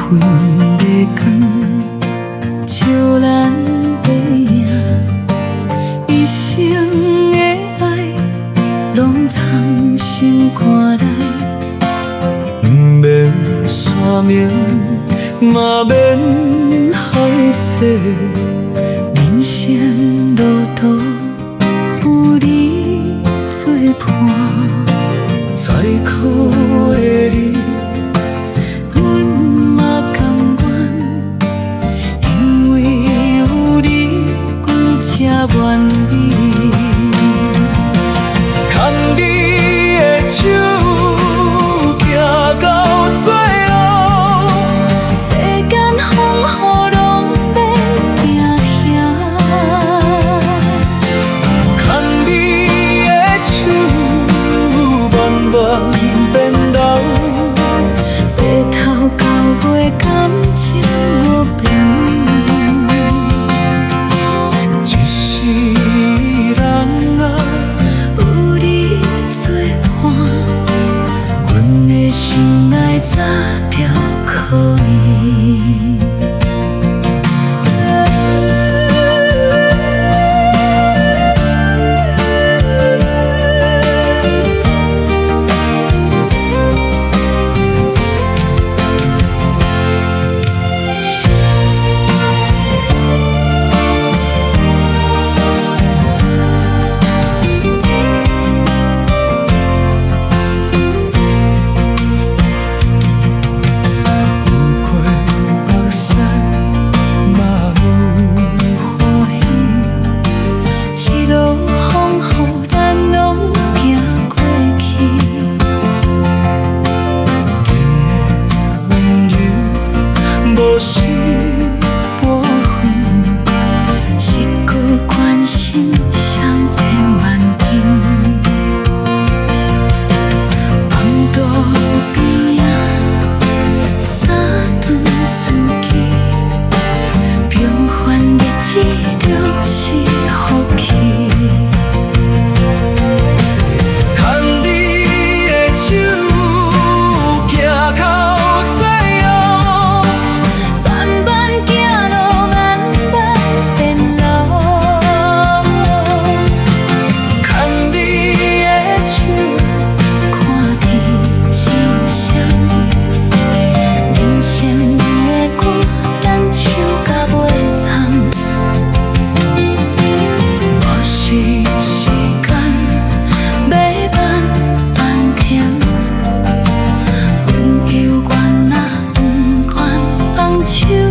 昏的光，照咱背影，一生的爱，拢藏心肝内。不免山盟，嘛免海誓，人生路途有你作伴，再苦的你。愿意牵你的手，行到最后，世间风雨拢免惊吓。牵你的手，慢慢变老，白头到尾感情无变。心爱早就可以。无是半分，一句关心伤千万斤。放在边仔，三顿思记，平凡日子就是福气。牵你的手，行到手。